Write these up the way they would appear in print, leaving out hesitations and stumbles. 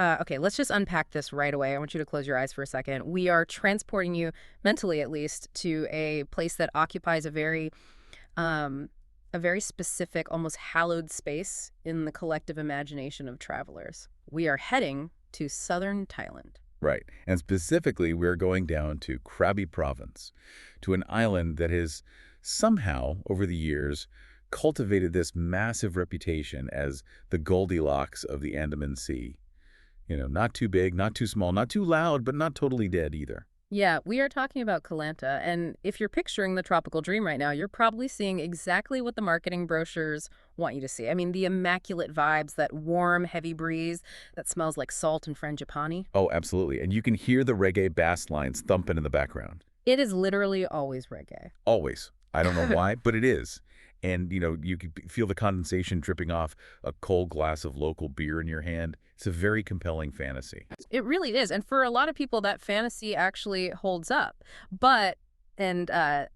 Okay, let's just unpack this right away. I want you to close your eyes for a second. We are transporting you, mentally at least, to a place that occupies um, a very specific, almost hallowed space in the collective imagination of travelers. We are heading to southern Thailand. Right. And specifically, we're going down to Krabi Province, to an island that has somehow, over the years, cultivated this massive reputation as the Goldilocks of the Andaman Sea. Not too big, not too small, not too loud, but not totally dead either. Yeah, we are talking about Koh Lanta, and if you're picturing the tropical dream right now, you're probably seeing exactly what the marketing brochures want you to see. I mean, the immaculate vibes, that warm, heavy breeze that smells like salt and frangipani. Oh, absolutely. And you can hear the reggae bass lines thumping in the background. It is literally always reggae. Always. I don't know why, but it is. And, you can feel the condensation dripping off a cold glass of local beer in your hand. It's a very compelling fantasy. It really is. And for a lot of people, that fantasy actually holds up. But, and I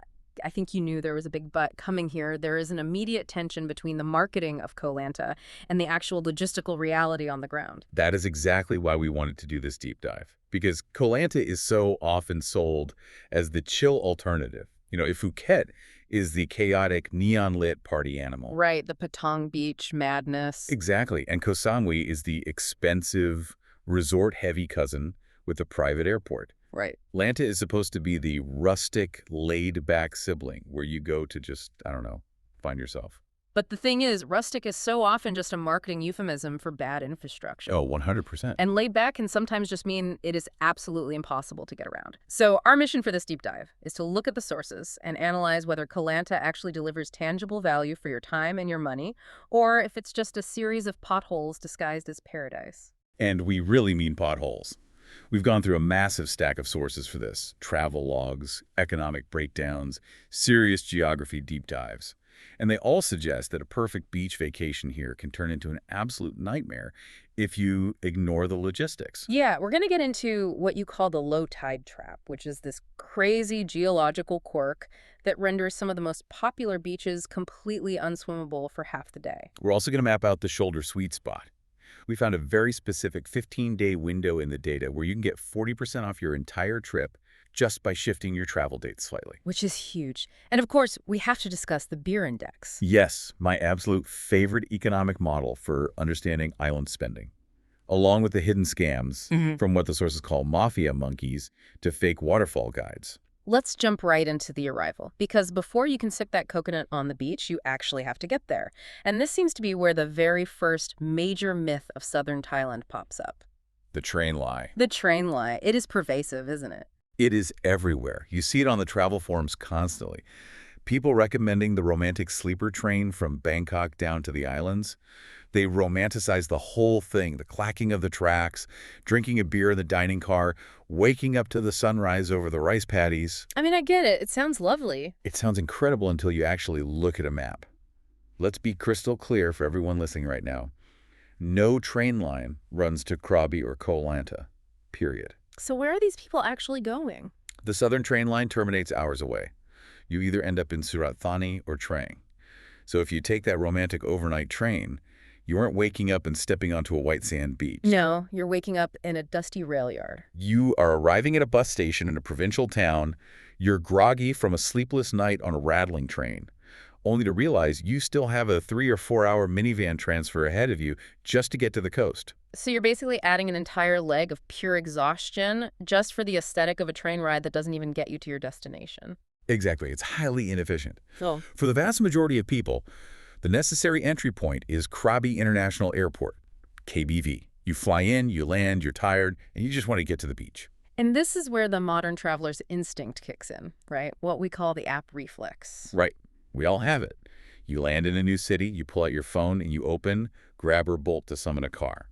think you knew there was a big but coming here, there is an immediate tension between the marketing of Koh Lanta and the actual logistical reality on the ground. That is exactly why we wanted to do this deep dive. Because Koh Lanta is so often sold as the chill alternative. If Phuket is the chaotic, neon-lit party animal. Right, the Patong Beach madness. Exactly. And Koh Samui is the expensive, resort-heavy cousin with a private airport. Right. Lanta is supposed to be the rustic, laid-back sibling where you go to just, I don't know, find yourself. But the thing is, rustic is so often just a marketing euphemism for bad infrastructure. Oh, 100%. And laid back can sometimes just mean it is absolutely impossible to get around. So our mission for this deep dive is to look at the sources and analyze whether Koh Lanta actually delivers tangible value for your time and your money, or if it's just a series of potholes disguised as paradise. And we really mean potholes. We've gone through a massive stack of sources for this. Travel logs, economic breakdowns, serious geography deep dives. And they all suggest that a perfect beach vacation here can turn into an absolute nightmare if you ignore the logistics. Yeah, we're going to get into what you call the low tide trap, which is this crazy geological quirk that renders some of the most popular beaches completely unswimmable for half the day. We're also going to map out the shoulder sweet spot. We found a very specific 15-day window in the data where you can get 40% off your entire trip just by shifting your travel dates slightly. Which is huge. And of course, we have to discuss the beer index. Yes, my absolute favorite economic model for understanding island spending. Along with the hidden scams, from what the sources call mafia monkeys to fake waterfall guides. Let's jump right into the arrival, because before you can sip that coconut on the beach, you actually have to get there. And this seems to be where the very first major myth of southern Thailand pops up. The train lie. The train lie. It is pervasive, isn't it? It is everywhere. You see it on the travel forums constantly. People recommending the romantic sleeper train from Bangkok down to the islands. They romanticize the whole thing, the clacking of the tracks, drinking a beer in the dining car, waking up to the sunrise over the rice paddies. I mean, I get it. It sounds lovely. It sounds incredible until you actually look at a map. Let's be crystal clear for everyone listening right now. No train line runs to Krabi or Koh Lanta, period. So where are these people actually going? The southern train line terminates hours away. You either end up in Surat Thani or Trang. So if you take that romantic overnight train, you aren't waking up and stepping onto a white sand beach. No, you're waking up in a dusty rail yard. You are arriving at a bus station in a provincial town. You're groggy from a sleepless night on a rattling train, only to realize you still have a 3 or 4 hour minivan transfer ahead of you just to get to the coast. So you're basically adding an entire leg of pure exhaustion just for the aesthetic of a train ride that doesn't even get you to your destination. Exactly. It's highly inefficient. Oh. For the vast majority of people, the necessary entry point is Krabi International Airport, KBV. You fly in, you land, you're tired, and you just want to get to the beach. And this is where the modern traveler's instinct kicks in, right? What we call the app reflex. Right. We all have it. You land in a new city, you pull out your phone, and you open, grab or bolt to summon a car.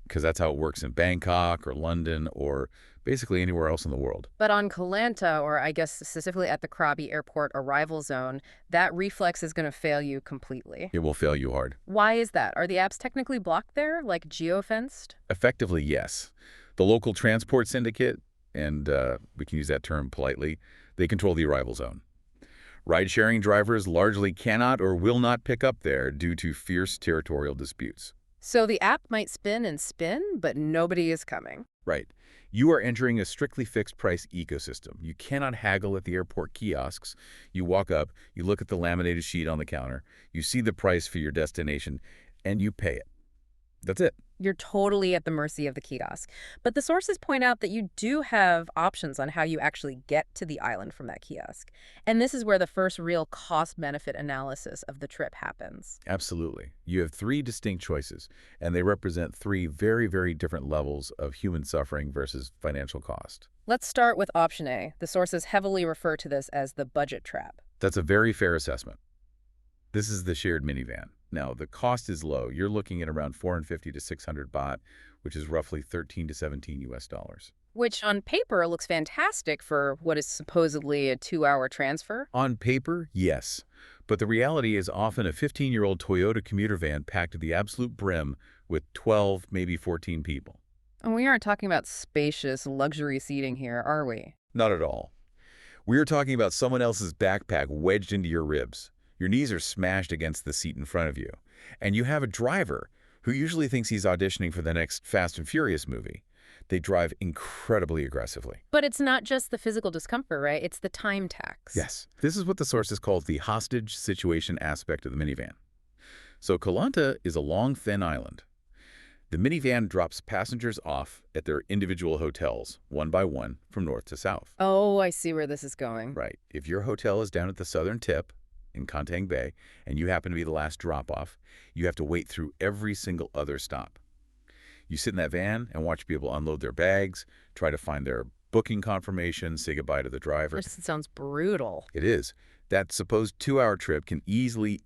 Because that's how it works in Bangkok or London or basically anywhere else in the world. But on Koh Lanta, or I guess specifically at the Krabi Airport arrival zone, that reflex is going to fail you completely. It will fail you hard. Why is that? Are the apps technically blocked there, like geofenced? Effectively, yes. The local transport syndicate, and we can use that term politely, they control the arrival zone. Ride-sharing drivers largely cannot or will not pick up there due to fierce territorial disputes. So the app might spin and spin, but nobody is coming. Right. You are entering a strictly fixed price ecosystem. You cannot haggle at the airport kiosks. You walk up, you look at the laminated sheet on the counter, you see the price for your destination, and you pay it. That's it. You're totally at the mercy of the kiosk. But the sources point out that you do have options on how you actually get to the island from that kiosk. And this is where the first real cost-benefit analysis of the trip happens. Absolutely. You have three distinct choices, and they represent three very, very different levels of human suffering versus financial cost. Let's start with option A. The sources heavily refer to this as the budget trap. That's a very fair assessment. This is the shared minivan. Now, the cost is low. You're looking at around 450 to 600 baht, which is roughly 13 to 17 US dollars. Which on paper looks fantastic for what is supposedly a 2-hour transfer. On paper, yes. But the reality is often a 15-year-old Toyota commuter van packed to the absolute brim with 12, maybe 14 people. And we aren't talking about spacious luxury seating here, are we? Not at all. We're talking about someone else's backpack wedged into your ribs. Your knees are smashed against the seat in front of you. And you have a driver who usually thinks he's auditioning for the next Fast and Furious movie. They drive incredibly aggressively. But it's not just the physical discomfort, right? It's the time tax. Yes. This is what the sources call the hostage situation aspect of the minivan. So Koh Lanta is a long, thin island. The minivan drops passengers off at their individual hotels, one by one, from north to south. Oh, I see where this is going. Right. If your hotel is down at the southern tip, in Kontang Bay, and you happen to be the last drop-off, you have to wait through every single other stop. You sit in that van and watch people unload their bags, try to find their booking confirmation, say goodbye to the driver. This sounds brutal. It is. That supposed 2-hour trip can easily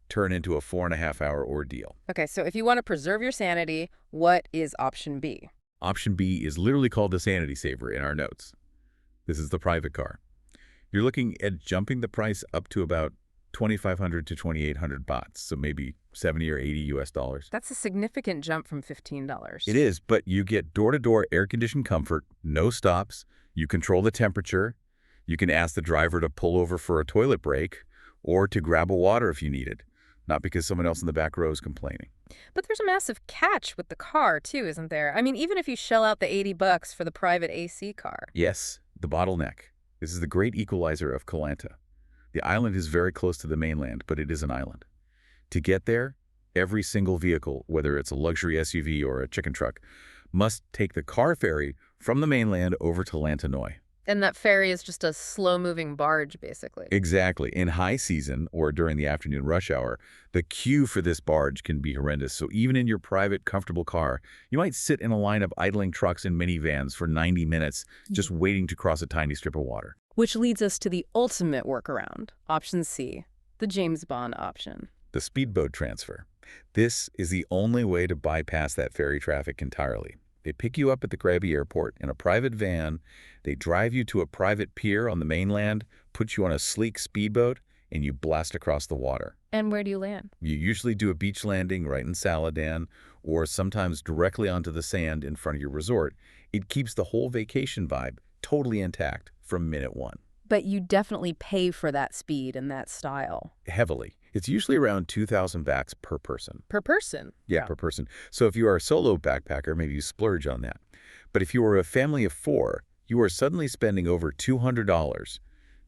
turn into a 4.5-hour ordeal. Okay, so if you want to preserve your sanity, what is option B? Option B is literally called the sanity saver in our notes. This is the private car. You're looking at jumping the price up to about 2,500 to 2,800 bahts, so maybe 70 or 80 US dollars. That's a significant jump from $15. It is, but you get door-to-door air-conditioned comfort, no stops, you control the temperature, you can ask the driver to pull over for a toilet break or to grab a water if you need it, not because someone else in the back row is complaining. But there's a massive catch with the car, too, isn't there? I mean, even if you shell out the $80 for the private AC car. Yes, the bottleneck. This is the great equalizer of Koh Lanta. The island is very close to the mainland, but it is an island. To get there, every single vehicle, whether it's a luxury SUV or a chicken truck, must take the car ferry from the mainland over to Lantanoy. And that ferry is just a slow-moving barge, basically. Exactly. In high season or during the afternoon rush hour, the queue for this barge can be horrendous. So even in your private, comfortable car, you might sit in a line of idling trucks and minivans for 90 minutes just waiting to cross a tiny strip of water. Which leads us to the ultimate workaround, option C, the James Bond option. The speedboat transfer. This is the only way to bypass that ferry traffic entirely. They pick you up at the Krabi airport in a private van, they drive you to a private pier on the mainland, put you on a sleek speedboat, and you blast across the water. And where do you land? You usually do a beach landing right in Saladan, or sometimes directly onto the sand in front of your resort. It keeps the whole vacation vibe totally intact from minute one. But you definitely pay for that speed and that style. Heavily. It's usually around 2,000 bahts per person. Per person? Yeah, per person. So if you are a solo backpacker, maybe you splurge on that. But if you are a family of 4, you are suddenly spending over $200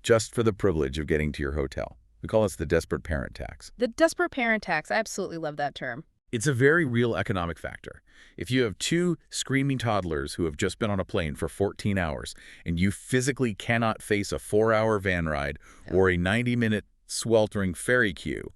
just for the privilege of getting to your hotel. We call this the desperate parent tax. The desperate parent tax. I absolutely love that term. It's a very real economic factor. If you have 2 screaming toddlers who have just been on a plane for 14 hours and you physically cannot face a 4-hour van ride or a 90-minute sweltering ferry queue,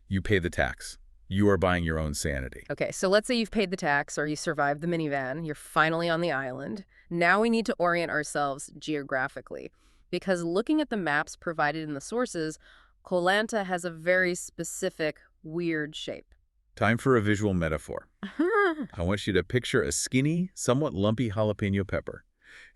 you pay the tax. You are buying your own sanity. Okay, so let's say you've paid the tax or you survived the minivan. You're finally on the island. Now we need to orient ourselves geographically because looking at the maps provided in the sources, Koh Lanta has a very specific, weird shape. Time for a visual metaphor. I want you to picture a skinny, somewhat lumpy jalapeno pepper.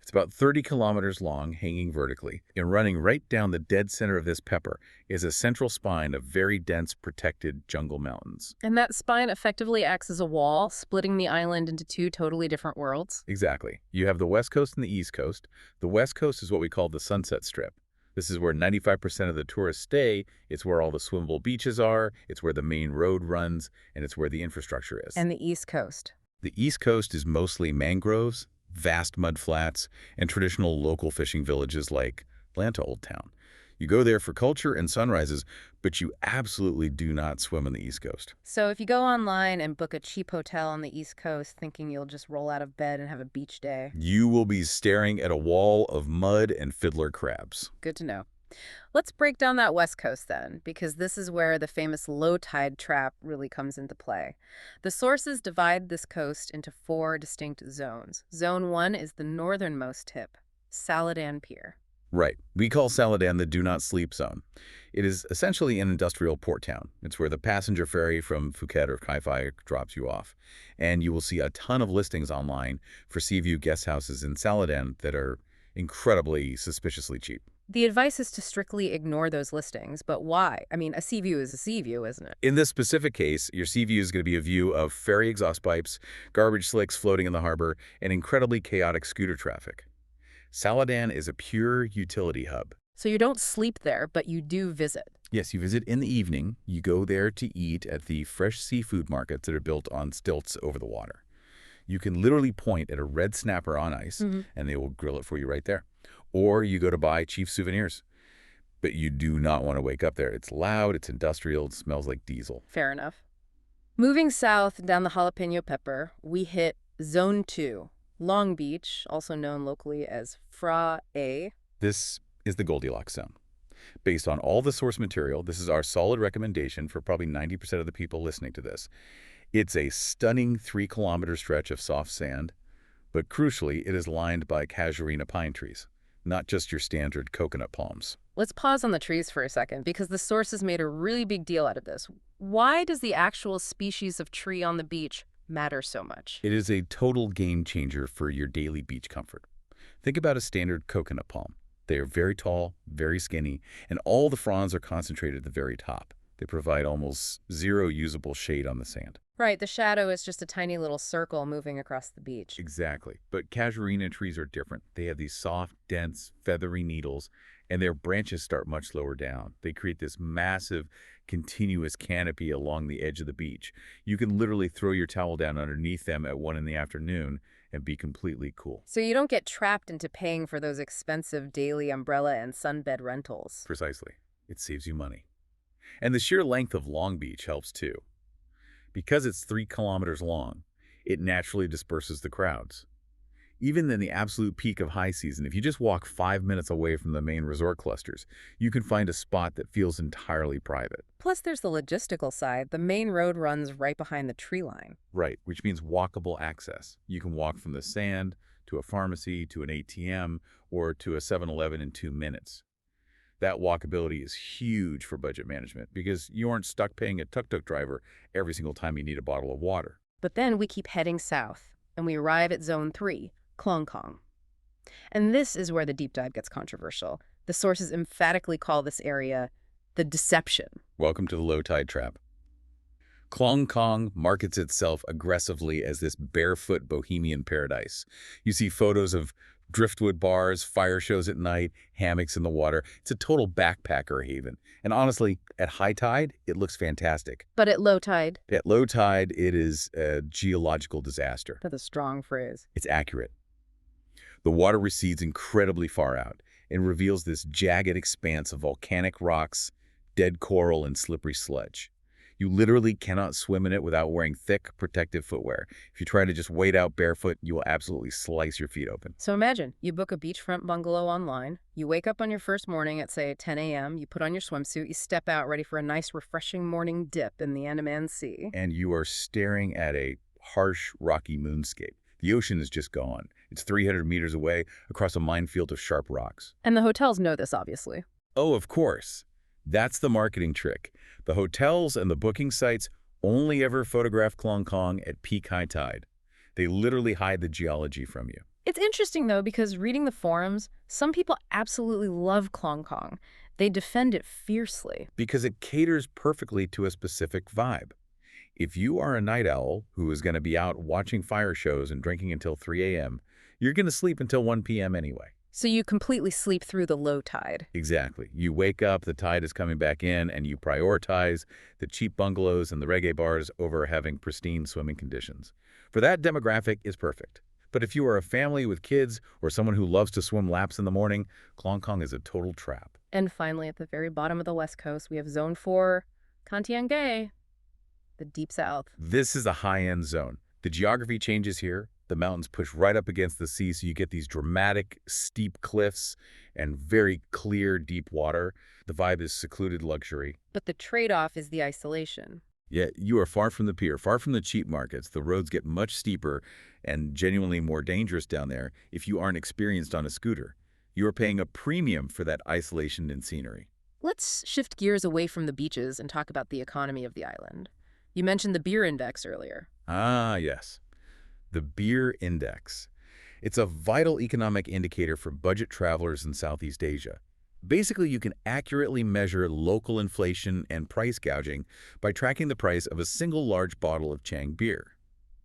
It's about 30 kilometers long, hanging vertically, and running right down the dead center of this pepper is a central spine of very dense, protected jungle mountains. And that spine effectively acts as a wall, splitting the island into 2 totally different worlds? Exactly. You have the west coast and the east coast. The west coast is what we call the Sunset Strip. This is where 95% of the tourists stay. It's where all the swimmable beaches are. It's where the main road runs, and it's where the infrastructure is. And the East Coast. The East Coast is mostly mangroves, vast mudflats, and traditional local fishing villages like Lanta Old Town. You go there for culture and sunrises, but you absolutely do not swim on the East Coast. So if you go online and book a cheap hotel on the East Coast thinking you'll just roll out of bed and have a beach day, You will be staring at a wall of mud and fiddler crabs. good to know. Let's break down that West Coast then, because this is where the famous low tide trap really comes into play. The sources divide this coast into 4 distinct zones. Zone 1 is the northernmost tip, Saladan Pier. Right. We call Saladan the do not sleep zone. It is essentially an industrial port town. It's where the passenger ferry from Phuket or Kai drops you off. And you will see a ton of listings online for sea view guest houses in Saladan that are incredibly suspiciously cheap. The advice is to strictly ignore those listings, but why? I mean, a sea view is a sea view, isn't it? In this specific case, your sea view is going to be a view of ferry exhaust pipes, garbage slicks floating in the harbor, and incredibly chaotic scooter traffic. Saladan is a pure utility hub. So you don't sleep there, but you do visit. Yes, you visit in the evening. You go there to eat at the fresh seafood markets that are built on stilts over the water. You can literally point at a red snapper on ice, and they will grill it for you right there. Or you go to buy cheap souvenirs. But you do not want to wake up there. It's loud, it's industrial, it smells like diesel. Fair enough. Moving south down the jalapeno pepper, we hit Zone 2, Long Beach, also known locally as Fra A. This is the Goldilocks zone. Based on all the source material, this is our solid recommendation for probably 90% of the people listening to this. It's a stunning 3-kilometer stretch of soft sand, but crucially, it is lined by casuarina pine trees, not just your standard coconut palms. Let's pause on the trees for a second, because the sources made a really big deal out of this. Why does the actual species of tree on the beach matter so much? It is a total game changer for your daily beach comfort. Think about a standard coconut palm. They are very tall, very skinny, and all the fronds are concentrated at the very top. They provide almost zero usable shade on the sand. Right, the shadow is just a tiny little circle moving across the beach. Exactly. But casuarina trees are different. They have these soft, dense, feathery needles, and their branches start much lower down. They create this massive, continuous canopy along the edge of the beach. You can literally throw your towel down underneath them at 1 in the afternoon and be completely cool. So you don't get trapped into paying for those expensive daily umbrella and sunbed rentals. Precisely. It saves you money. And the sheer length of Long Beach helps too. Because it's 3 kilometers long, it naturally disperses the crowds. Even in the absolute peak of high season, if you just walk 5 minutes away from the main resort clusters, you can find a spot that feels entirely private. Plus, there's the logistical side. The main road runs right behind the tree line. Right, which means walkable access. You can walk from the sand to a pharmacy, to an ATM, or to a 7-Eleven in 2 minutes. That walkability is huge for budget management because you aren't stuck paying a tuk-tuk driver every single time you need a bottle of water. But then we keep heading south, and we arrive at Zone 3, Klong Kong. And this is where the deep dive gets controversial. The sources emphatically call this area the deception. Welcome to the low tide trap. Klong Kong markets itself aggressively as this barefoot bohemian paradise. You see photos of driftwood bars, fire shows at night, hammocks in the water. It's a total backpacker haven. And honestly, at high tide, it looks fantastic. But at low tide, At low tide, it is a geological disaster. that's a strong phrase. It's accurate. The water recedes incredibly far out and reveals this jagged expanse of volcanic rocks, dead coral, and slippery sludge. You literally cannot swim in it without wearing thick, protective footwear. If you try to just wade out barefoot, you will absolutely slice your feet open. So imagine, you book a beachfront bungalow online, you wake up on your first morning at, say, 10 a.m., you put on your swimsuit, you step out ready for a nice, refreshing morning dip in the Andaman Sea. And you are staring at a harsh, rocky moonscape. The ocean is just gone. It's 300 meters away across a minefield of sharp rocks. And the hotels know this, obviously. Oh, of course. That's the marketing trick. The hotels and the booking sites only ever photograph Klong Kong at peak high tide. They literally hide the geology from you. It's interesting, though, because reading the forums, some people absolutely love Klong Kong. They defend it fiercely. Because it caters perfectly to a specific vibe. If you are a night owl who is going to be out watching fire shows and drinking until 3 a.m., you're going to sleep until 1 p.m. anyway. So you completely sleep through the low tide. Exactly. You wake up, the tide is coming back in, and you prioritize the cheap bungalows and the reggae bars over having pristine swimming conditions. For that demographic is perfect. But if you are a family with kids or someone who loves to swim laps in the morning, Klong Kong is a total trap. And finally, at the very bottom of the West Coast, we have Zone 4, Kantiangay, the Deep South. This is a high-end zone. The geography changes here. The mountains push right up against the sea, so you get these dramatic, steep cliffs and very clear, deep water. The vibe is secluded luxury. But the trade-off is the isolation. Yet you are far from the pier, far from the cheap markets. The roads get much steeper and genuinely more dangerous down there if you aren't experienced on a scooter. You are paying a premium for that isolation and scenery. Let's shift gears away from the beaches and talk about the economy of the island. You mentioned the beer index earlier. Ah, yes. The beer index. It's a vital economic indicator for budget travelers in Southeast Asia. Basically, you can accurately measure local inflation and price gouging by tracking the price of a single large bottle of Chang beer.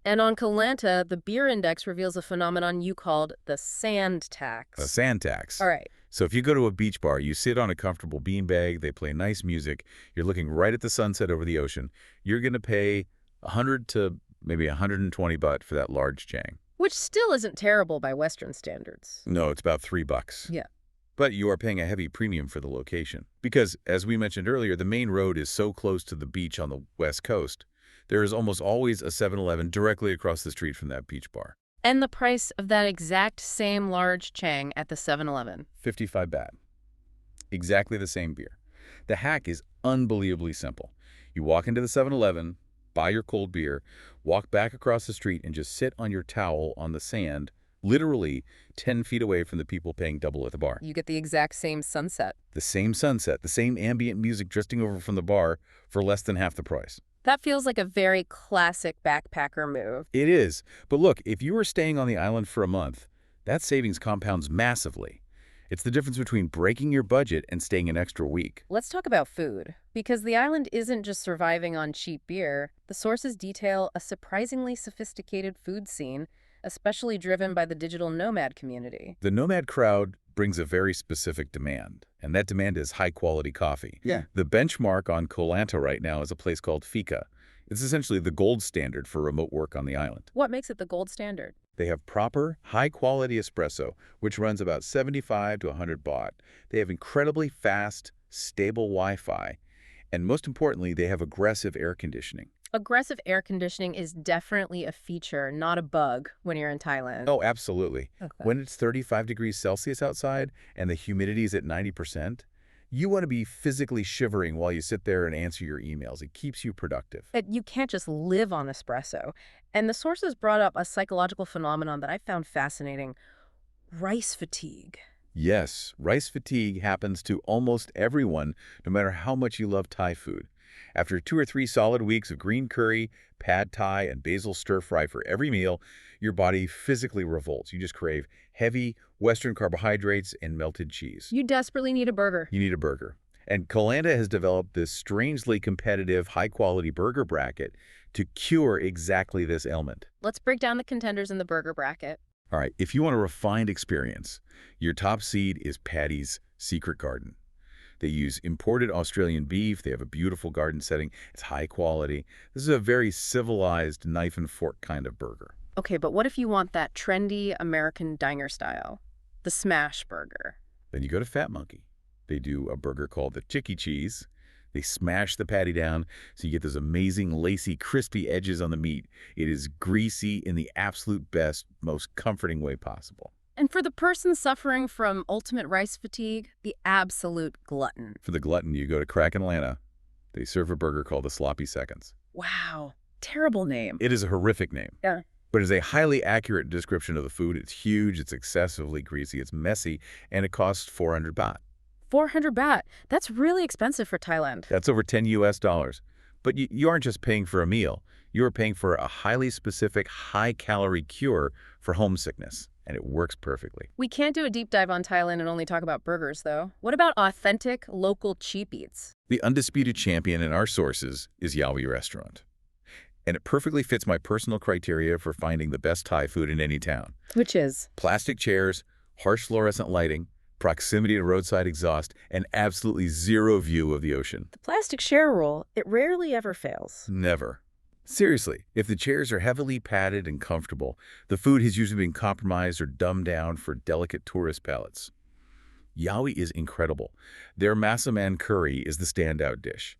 And on Koh Lanta, the beer index reveals a phenomenon you called the sand tax. A sand tax. All right. So if you go to a beach bar, you sit on a comfortable beanbag, they play nice music, you're looking right at the sunset over the ocean, you're going to pay 100 to maybe 120 baht for that large Chang. Which still isn't terrible by Western standards. No, it's about $3. Yeah. But you are paying a heavy premium for the location. Because, as we mentioned earlier, the main road is so close to the beach on the west coast, there is almost always a 7-Eleven directly across the street from that beach bar. And the price of that exact same large Chang at the 7-Eleven? 55 baht. Exactly the same beer. The hack is unbelievably simple. You walk into the 7-Eleven, buy your cold beer, walk back across the street, and just sit on your towel on the sand, literally 10 feet away from the people paying double at the bar. You get the exact same sunset. The same sunset, the same ambient music drifting over from the bar for less than half the price. That feels like a very classic backpacker move. It is. But look, if you are staying on the island for a month, that savings compounds massively. It's the difference between breaking your budget and staying an extra week. Let's talk about food. Because the island isn't just surviving on cheap beer, the sources detail a surprisingly sophisticated food scene, especially driven by the digital nomad community. The nomad crowd brings a very specific demand, and that demand is high-quality coffee. Yeah. The benchmark on Koh Lanta right now is a place called Fika. It's essentially the gold standard for remote work on the island. What makes it the gold standard? They have proper, high-quality espresso, which runs about 75 to 100 baht. They have incredibly fast, stable Wi-Fi, and most importantly, they have aggressive air conditioning. Aggressive air conditioning is definitely a feature, not a bug, when you're in Thailand. Oh, absolutely. Okay. When it's 35 degrees Celsius outside and the humidity is at 90%, you want to be physically shivering while you sit there and answer your emails. It keeps you productive. You can't just live on espresso. And the sources brought up a psychological phenomenon that I found fascinating: rice fatigue. Yes, rice fatigue happens to almost everyone, no matter how much you love Thai food. After 2 or 3 solid weeks of green curry, pad thai, and basil stir-fry for every meal, your body physically revolts. You just crave heavy Western carbohydrates and melted cheese. You desperately need a burger. You need a burger. And Koh Lanta has developed this strangely competitive, high-quality burger bracket to cure exactly this ailment. Let's break down the contenders in the burger bracket. All right, if you want a refined experience, your top seed is Patty's Secret Garden. They use imported Australian beef. They have a beautiful garden setting. It's high quality. This is a very civilized knife and fork kind of burger. Okay, but what if you want that trendy American diner style? The smash burger. Then you go to Fat Monkey. They do a burger called the Chicky Cheese. They smash the patty down so you get those amazing, lacy, crispy edges on the meat. It is greasy in the absolute best, most comforting way possible. And for the person suffering from ultimate rice fatigue, the absolute glutton. For the glutton, you go to Crack Atlanta. They serve a burger called the Sloppy Seconds. Wow. Terrible name. It is a horrific name. Yeah. But it's a highly accurate description of the food. It's huge, it's excessively greasy, it's messy, and it costs 400 baht. 400 baht. That's really expensive for Thailand. That's over 10 US dollars. But you aren't just paying for a meal. You are paying for a highly specific, high-calorie cure for homesickness. And it works perfectly. We can't do a deep dive on Thailand and only talk about burgers, though. What about authentic, local cheap eats? The undisputed champion in our sources is Yaoi Restaurant. And it perfectly fits my personal criteria for finding the best Thai food in any town. Which is? Plastic chairs, Harsh fluorescent lighting, proximity to roadside exhaust, and absolutely zero view of the ocean. The plastic share rule, it rarely ever fails. Never. Seriously, if the chairs are heavily padded and comfortable, the food has usually been compromised or dumbed down for delicate tourist palates. Yaoi is incredible. Their massaman curry is the standout dish.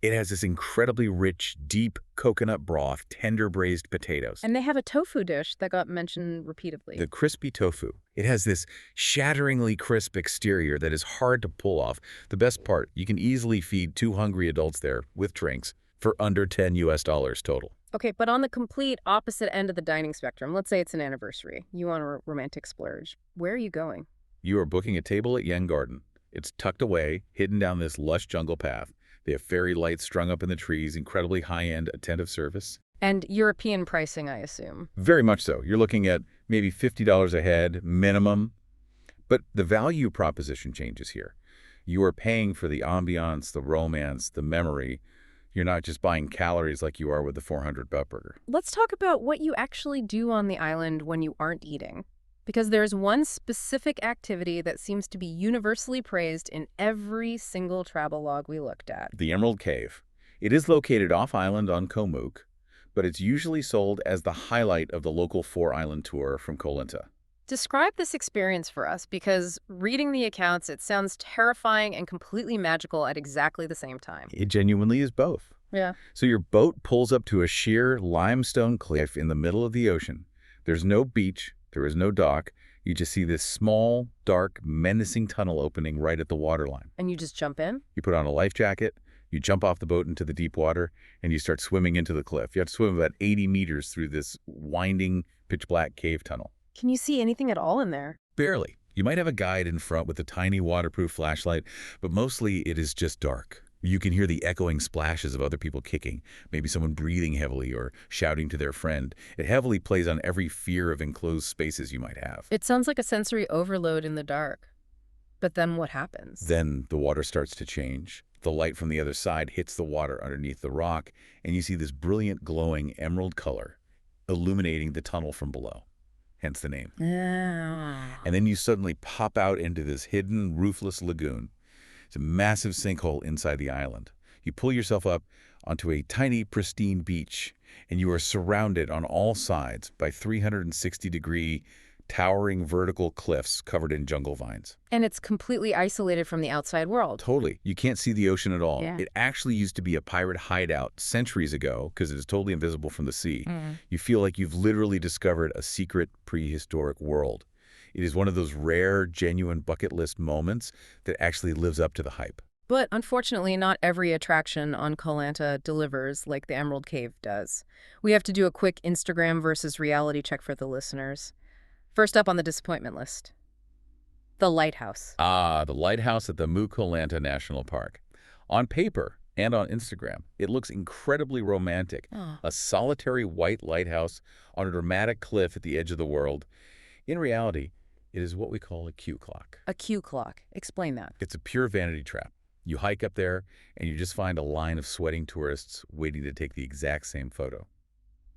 It has this incredibly rich, deep coconut broth, tender braised potatoes. And they have a tofu dish that got mentioned repeatedly. The crispy tofu. It has this shatteringly crisp exterior that is hard to pull off. The best part, you can easily feed 2 hungry adults there with drinks for under $10 total. Okay, but on the complete opposite end of the dining spectrum, let's say it's an anniversary. You want a romantic splurge. Where are you going? You are booking a table at Yen Garden. It's tucked away, hidden down this lush jungle path. They have fairy lights strung up in the trees, incredibly high-end attentive service. And European pricing, I assume. Very much so. You're looking at maybe $50 a head, minimum. But the value proposition changes here. You are paying for the ambiance, the romance, the memory. You're not just buying calories like you are with the 400-baht burger. Let's talk about what you actually do on the island when you aren't eating. Because there's one specific activity that seems to be universally praised in every single travel log we looked at. The Emerald Cave. It is located off-island on Koh Mook, but it's usually sold as the highlight of the local 4-island tour from Koh Lanta. Describe this experience for us, because reading the accounts, it sounds terrifying and completely magical at exactly the same time. It genuinely is both. Yeah. So your boat pulls up to a sheer limestone cliff in the middle of the ocean. There's no beach. There is no dock. You just see this small, dark, menacing tunnel opening right at the waterline. And you just jump in? You put on a life jacket, you jump off the boat into the deep water, and you start swimming into the cliff. You have to swim about 80 meters through this winding, pitch-black cave tunnel. Can you see anything at all in there? Barely. You might have a guide in front with a tiny waterproof flashlight, but mostly it is just dark. You can hear the echoing splashes of other people kicking, maybe someone breathing heavily or shouting to their friend. It heavily plays on every fear of enclosed spaces you might have. It sounds like a sensory overload in the dark. But then what happens? Then the water starts to change. The light from the other side hits the water underneath the rock, and you see this brilliant glowing emerald color illuminating the tunnel from below. Hence the name. And then you suddenly pop out into this hidden, roofless lagoon. It's a massive sinkhole inside the island. You pull yourself up onto a tiny, pristine beach, and you are surrounded on all sides by 360-degree, towering vertical cliffs covered in jungle vines. And it's completely isolated from the outside world. Totally. You can't see the ocean at all. Yeah. It actually used to be a pirate hideout centuries ago because it is totally invisible from the sea. You feel like you've literally discovered a secret prehistoric world. It is one of those rare, genuine bucket list moments that actually lives up to the hype. But unfortunately, not every attraction on Koh Lanta delivers like the Emerald Cave does. We have to do a quick Instagram versus reality check for the listeners. First up on the disappointment list, the lighthouse. Ah, the lighthouse at the Koh Lanta National Park. On paper and on Instagram, it looks incredibly romantic. A solitary white lighthouse on a dramatic cliff at the edge of the world. In reality, it is what we call a Q clock. A Q clock. Explain that. It's a pure vanity trap. You hike up there, and you just find a line of sweating tourists waiting to take the exact same photo.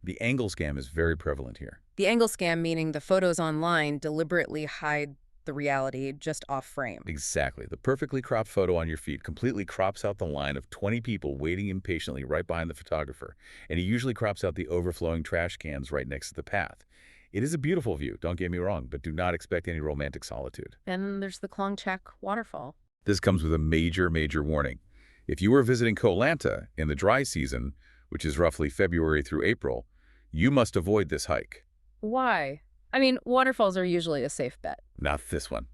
The angle scam is very prevalent here. The angle scam meaning the photos online deliberately hide the reality just off frame. Exactly. The perfectly cropped photo on your feed completely crops out the line of 20 people waiting impatiently right behind the photographer, and he usually crops out the overflowing trash cans right next to the path. It is a beautiful view, don't get me wrong, but do not expect any romantic solitude. And then there's the Klongchak waterfall. This comes with a major, major warning. If you are visiting Koh Lanta in the dry season, which is roughly February through April, you must avoid this hike. Why? I mean, waterfalls are usually a safe bet. Not this one.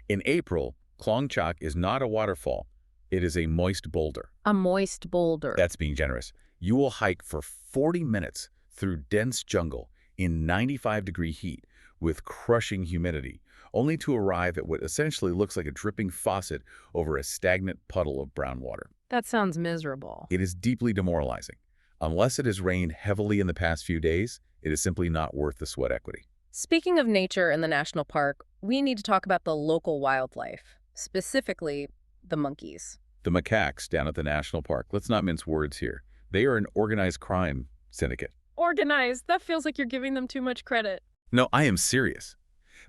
In April, Klongchak is not a waterfall. It is a moist boulder. A moist boulder. That's being generous. You will hike for 40 minutes through dense jungle in 95-degree heat with crushing humidity, only to arrive at what essentially looks like a dripping faucet over a stagnant puddle of brown water. That sounds miserable. It is deeply demoralizing. Unless it has rained heavily in the past few days, it is simply not worth the sweat equity. Speaking of nature in the national park, we need to talk about the local wildlife, specifically the monkeys. The macaques down at the national park, let's not mince words here. They are an organized crime syndicate. Organized? That feels like you're giving them too much credit. No, I am serious.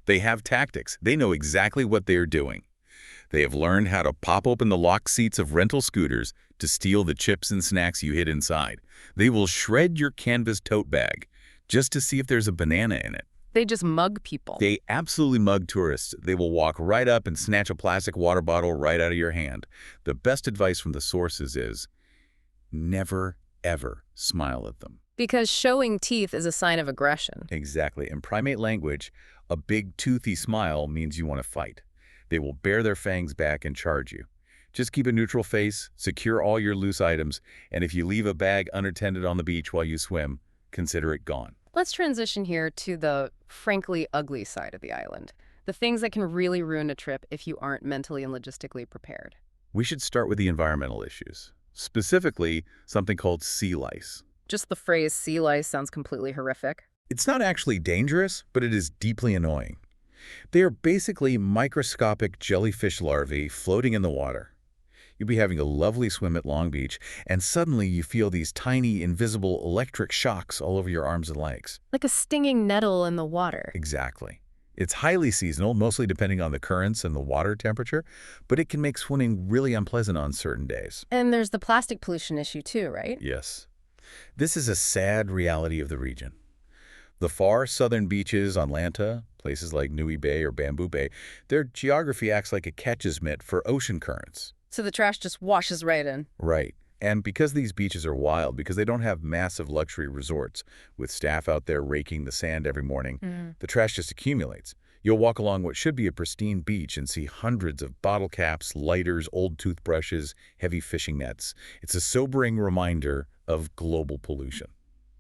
They have tactics. They know exactly what they are doing. They have learned how to pop open the locked seats of rental scooters to steal the chips and snacks you hid inside. They will shred your canvas tote bag just to see if there's a banana in it. They just mug people. They absolutely mug tourists. They will walk right up and snatch a plastic water bottle right out of your hand. The best advice from the sources is never, ever smile at them. Because showing teeth is a sign of aggression. Exactly. In primate language, a big toothy smile means you want to fight. They will bare their fangs back and charge you. Just keep a neutral face, secure all your loose items, and if you leave a bag unattended on the beach while you swim, consider it gone. Let's transition here to the frankly ugly side of the island. The things that can really ruin a trip if you aren't mentally and logistically prepared. We should start with the environmental issues, specifically something called sea lice. Just the phrase sea lice sounds completely horrific. It's not actually dangerous, but it is deeply annoying. They are basically microscopic jellyfish larvae floating in the water. You'll be having a lovely swim at Long Beach, and suddenly you feel these tiny, invisible electric shocks all over your arms and legs. Like a stinging nettle in the water. Exactly. It's highly seasonal, mostly depending on the currents and the water temperature, but it can make swimming really unpleasant on certain days. And there's the plastic pollution issue too, right? Yes. This is a sad reality of the region. The far southern beaches on Lanta, places like Nui Bay or Bamboo Bay, their geography acts like a catcher's mitt for ocean currents. So the trash just washes right in. Right. And because these beaches are wild, because they don't have massive luxury resorts with staff out there raking the sand every morning, the trash just accumulates. You'll walk along what should be a pristine beach and see hundreds of bottle caps, lighters, old toothbrushes, heavy fishing nets. It's a sobering reminder of global pollution.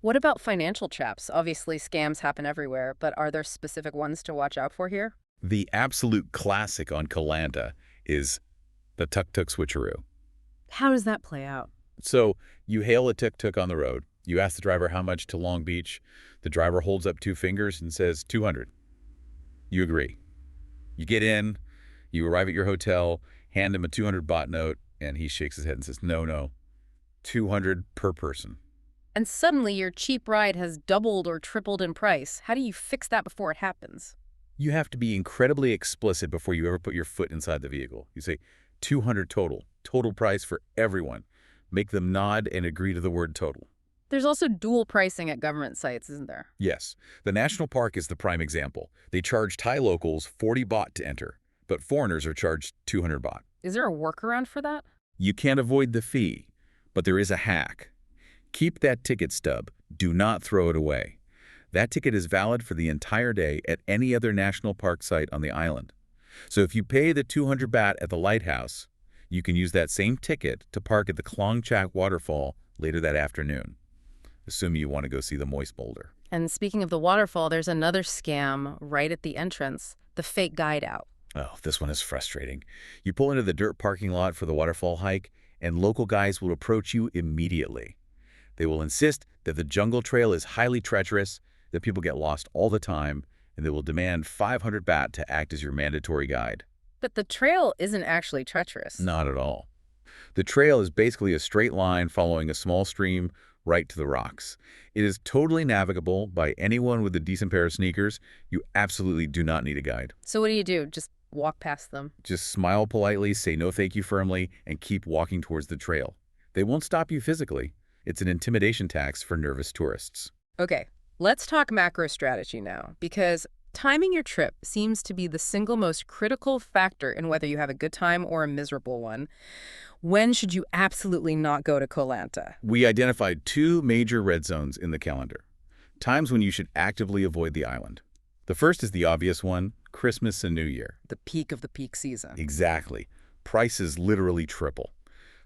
What about financial traps? Obviously, scams happen everywhere, but are there specific ones to watch out for here? The absolute classic on Koh Lanta is the tuk-tuk switcheroo. How does that play out? So you hail a tuk-tuk on the road. You ask the driver how much to Long Beach. The driver holds up 2 fingers and says 200. You agree. You get in, you arrive at your hotel, hand him a 200 baht note, and he shakes his head and says, no, 200 per person. And suddenly your cheap ride has doubled or tripled in price. How do you fix that before it happens? You have to be incredibly explicit before you ever put your foot inside the vehicle. You say 200 total price for everyone. Make them nod and agree to the word total. There's also dual pricing at government sites, isn't there? Yes. The national park is the prime example. They charge Thai locals 40 baht to enter, but foreigners are charged 200 baht. Is there a workaround for that? You can't avoid the fee, but there is a hack. Keep that ticket stub. Do not throw it away. That ticket is valid for the entire day at any other national park site on the island. So if you pay the 200 baht at the lighthouse, you can use that same ticket to park at the Klongchak waterfall later that afternoon, assuming you want to go see the moist boulder. And speaking of the waterfall, there's another scam right at the entrance, the fake guide out. Oh, this one is frustrating. You pull into the dirt parking lot for the waterfall hike, and local guys will approach you immediately. They will insist that the jungle trail is highly treacherous, that people get lost all the time, and they will demand 500 baht to act as your mandatory guide. But the trail isn't actually treacherous. Not at all. The trail is basically a straight line following a small stream right to the rocks. It is totally navigable by anyone with a decent pair of sneakers. You absolutely do not need a guide. So what do? Just walk past them? Just smile politely, say no thank you firmly, and keep walking towards the trail. They won't stop you physically. It's an intimidation tax for nervous tourists. Okay, let's talk macro strategy now, because timing your trip seems to be the single most critical factor in whether you have a good time or a miserable one. When should you absolutely not go to Koh Lanta? We identified 2 major red zones in the calendar, times when you should actively avoid the island. The first is the obvious one, Christmas and New Year. The peak of the peak season. Exactly. Prices literally triple.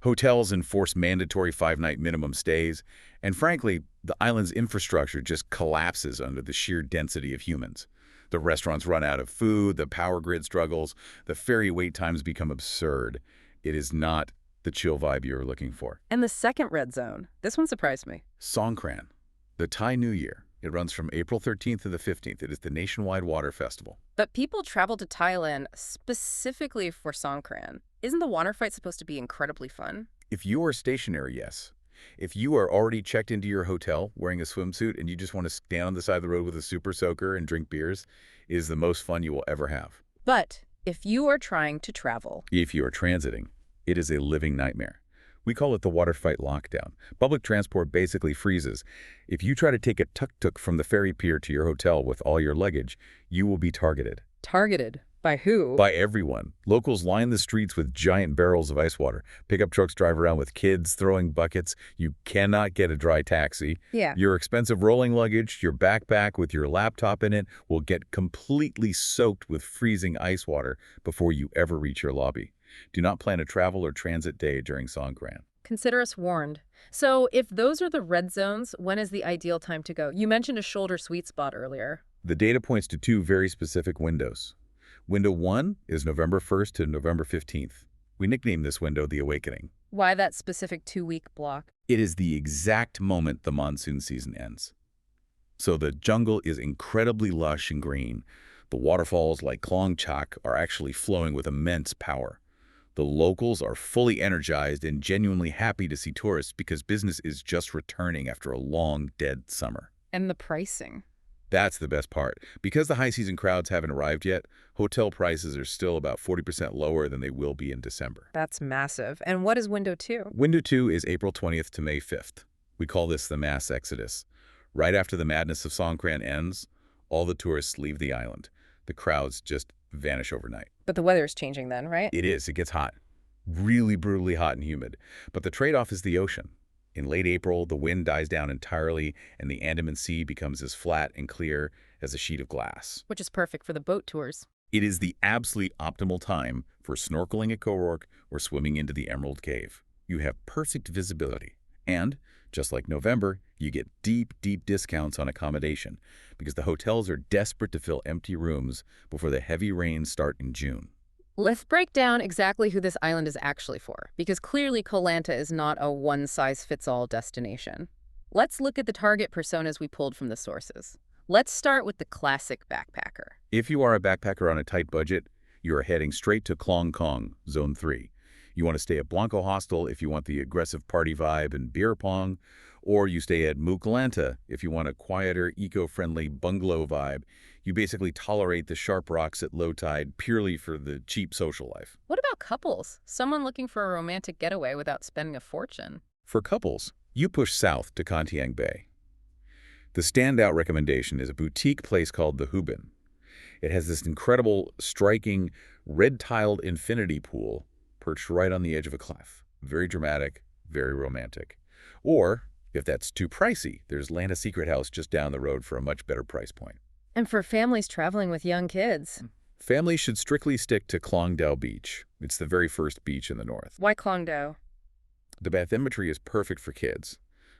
Hotels enforce mandatory 5-night minimum stays, and frankly, the island's infrastructure just collapses under the sheer density of humans. The restaurants run out of food, the power grid struggles, the ferry wait times become absurd. It is not the chill vibe you're looking for. And the second red zone, this one surprised me. Songkran, the Thai New Year. It runs from April 13th to the 15th. It is the nationwide water festival. But people travel to Thailand specifically for Songkran. Isn't the water fight supposed to be incredibly fun? If you are stationary, yes. If you are already checked into your hotel wearing a swimsuit and you just want to stand on the side of the road with a super soaker and drink beers, it is the most fun you will ever have. But if you are trying to travel, If you are transiting, it is a living nightmare. We call it the water fight lockdown. Public transport basically freezes. If you try to take a tuk-tuk from the ferry pier to your hotel with all your luggage, you will be targeted. targeted by who? By everyone. Locals line the streets with giant barrels of ice water. Pickup trucks drive around with kids throwing buckets. You cannot get a dry taxi. Yeah. Your expensive rolling luggage, your backpack with your laptop in it, will get completely soaked with freezing ice water before you ever reach your lobby. Do not plan a travel or transit day during Songkran. Consider us warned. So if those are the red zones, when is the ideal time to go? You mentioned a shoulder sweet spot earlier. The data points to two very specific windows. Window 1 is November 1st to November 15th. We nickname this window the Awakening. Why that specific 2-week block? It is the exact moment the monsoon season ends. So the jungle is incredibly lush and green. The waterfalls like Klong Chak are actually flowing with immense power. The locals are fully energized and genuinely happy to see tourists because business is just returning after a long, dead summer. And the pricing. That's the best part. Because the high season crowds haven't arrived yet, hotel prices are still about 40% lower than they will be in December. That's massive. And what is window 2? Window 2 is April 20th to May 5th. We call this the mass exodus. Right after the madness of Songkran ends, all the tourists leave the island. The crowds just vanish overnight. But the weather's changing then, right? It is. It gets hot. Really brutally hot and humid. But the trade-off is the ocean. In late April, the wind dies down entirely, and the Andaman Sea becomes as flat and clear as a sheet of glass. Which is perfect for the boat tours. It is the absolute optimal time for snorkeling at Koh Lanta or swimming into the Emerald Cave. You have perfect visibility. And, just like November, you get deep, deep discounts on accommodation because the hotels are desperate to fill empty rooms before the heavy rains start in June. Let's break down exactly who this island is actually for, because clearly Koh Lanta is not a one-size-fits-all destination. Let's look at the target personas we pulled from the sources. Let's start with the classic backpacker. If you are a backpacker on a tight budget, you are heading straight to Klong Kong, Zone 3. You want to stay at Blanco Hostel if you want the aggressive party vibe and beer pong, or you stay at Koh Lanta if you want a quieter, eco-friendly bungalow vibe. You basically tolerate the sharp rocks at low tide purely for the cheap social life. What about couples? Someone looking for a romantic getaway without spending a fortune. For couples, you push south to Contiang Bay. The standout recommendation is a boutique place called the Hubin. It has this incredible, striking, red-tiled infinity pool perched right on the edge of a cliff. Very dramatic, very romantic. Or, if that's too pricey, there's Lanta Secret House just down the road for a much better price point. And for families traveling with young kids. Families should strictly stick to Klong Dao Beach. It's the very first beach in the north. Why Klong Dao? The bathymetry is perfect for kids.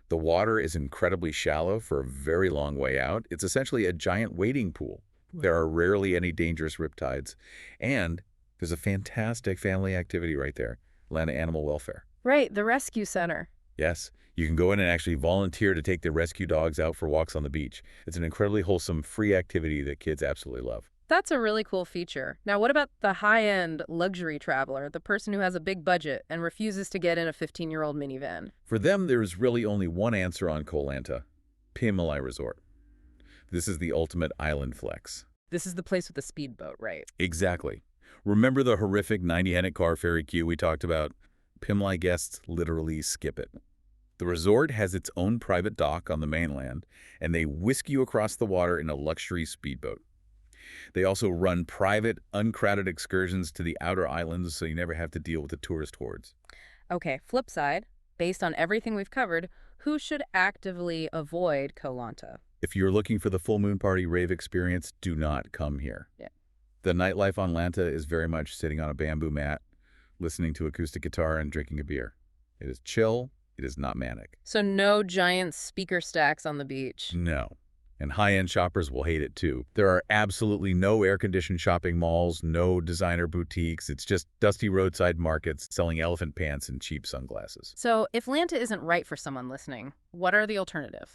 The water is incredibly shallow for a very long way out. It's essentially a giant wading pool. There are rarely any dangerous riptides. And there's a fantastic family activity right there, Lanta Animal Welfare. Right, the rescue center. Yes, you can go in and actually volunteer to take the rescue dogs out for walks on the beach. It's an incredibly wholesome, free activity that kids absolutely love. That's a really cool feature. Now, what about the high-end luxury traveler, the person who has a big budget and refuses to get in a 15-year-old minivan? For them, there's really only one answer on Koh Lanta, Pimlai Resort. This is the ultimate island flex. This is the place with the speedboat, right? Exactly. Remember the horrific 90-minute car ferry queue we talked about? Pimlai guests literally skip it. The resort has its own private dock on the mainland, and they whisk you across the water in a luxury speedboat. They also run private, uncrowded excursions to the outer islands so you never have to deal with the tourist hordes. Okay, flip side, based on everything we've covered, who should actively avoid Koh Lanta? If you're looking for the full moon party rave experience, do not come here. Yeah. The nightlife on Lanta is very much sitting on a bamboo mat, listening to acoustic guitar and drinking a beer. It is chill. It is not manic. So no giant speaker stacks on the beach. No. And high-end shoppers will hate it too. There are absolutely no air-conditioned shopping malls, no designer boutiques. It's just dusty roadside markets selling elephant pants and cheap sunglasses. So if Lanta isn't right for someone listening, what are the alternatives?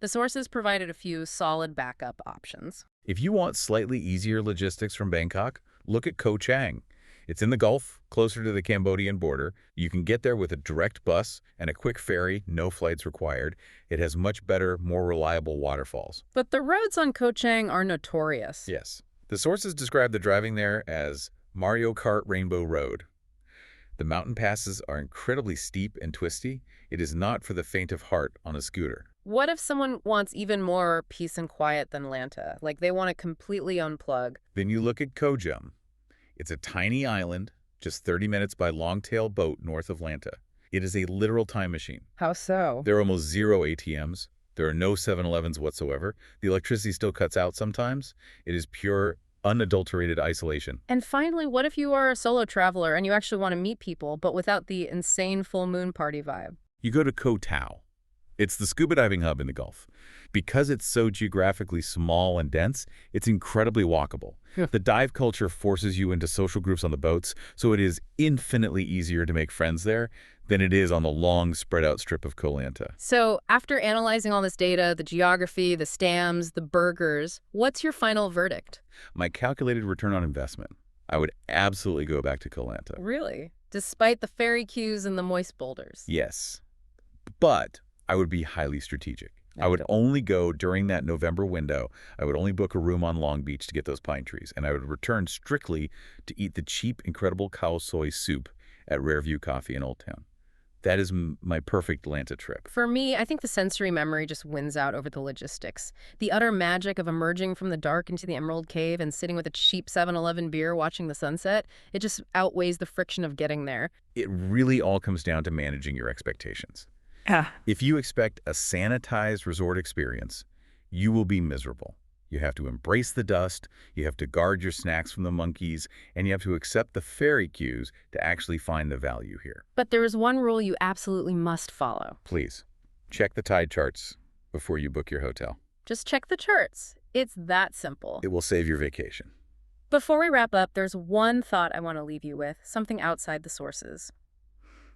The sources provided a few solid backup options. If you want slightly easier logistics from Bangkok, look at Koh Chang. It's in the Gulf, closer to the Cambodian border. You can get there with a direct bus and a quick ferry, no flights required. It has much better, more reliable waterfalls. But the roads on Koh Chang are notorious. Yes. The sources describe the driving there as Mario Kart Rainbow Road. The mountain passes are incredibly steep and twisty. It is not for the faint of heart on a scooter. What if someone wants even more peace and quiet than Lanta? Like they want to completely unplug. Then you look at Koh Chang. It's a tiny island, just 30 minutes by longtail boat north of Lanta. It is a literal time machine. How so? There are almost zero ATMs. There are no 7-Elevens whatsoever. The electricity still cuts out sometimes. It is pure, unadulterated isolation. And finally, what if you are a solo traveler and you actually want to meet people, but without the insane full moon party vibe? You go to Koh Tao. It's the scuba diving hub in the Gulf. Because it's so geographically small and dense, it's incredibly walkable. Yeah. The dive culture forces you into social groups on the boats, so it is infinitely easier to make friends there than it is on the long, spread-out strip of Koh Lanta. So after analyzing all this data, the geography, the stams, the burgers, what's your final verdict? My calculated return on investment, I would absolutely go back to Koh Lanta. Really? Despite the ferry queues and the moist boulders? Yes, but I would be highly strategic. I would only go during that November window. I would only book a room on Long Beach to get those pine trees, and I would return strictly to eat the cheap, incredible cow soy soup at Rare View Coffee in Old Town. That is my perfect Lanta trip. For me, I think the sensory memory just wins out over the logistics. The utter magic of emerging from the dark into the Emerald Cave and sitting with a cheap 7-Eleven beer watching the sunset, it just outweighs the friction of getting there. It really all comes down to managing your expectations. Yeah. If you expect a sanitized resort experience, you will be miserable. You have to embrace the dust, you have to guard your snacks from the monkeys, and you have to accept the ferry queues to actually find the value here. But there is one rule you absolutely must follow. Please, check the tide charts before you book your hotel. Just check the charts. It's that simple. It will save your vacation. Before we wrap up, there's one thought I want to leave you with, something outside the sources.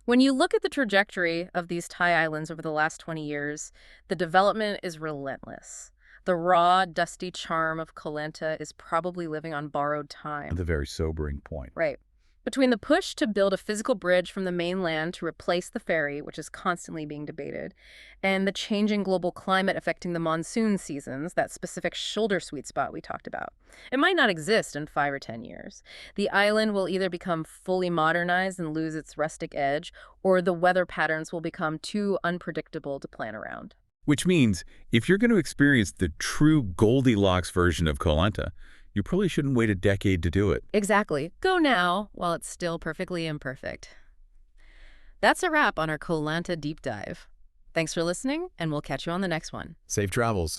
When you look at the trajectory of these Thai islands over the last 20 years, the development is relentless. The raw, dusty charm of Koh Lanta is probably living on borrowed time. The very sobering point. Right. Between the push to build a physical bridge from the mainland to replace the ferry, which is constantly being debated, and the changing global climate affecting the monsoon seasons, that specific shoulder sweet spot we talked about, it might not exist in 5 or 10 years. The island will either become fully modernized and lose its rustic edge, or the weather patterns will become too unpredictable to plan around. Which means, if you're going to experience the true Goldilocks version of Koh Lanta, you probably shouldn't wait a decade to do it. Exactly. Go now while it's still perfectly imperfect. That's a wrap on our Koh Lanta deep dive. Thanks for listening, and we'll catch you on the next one. Safe travels.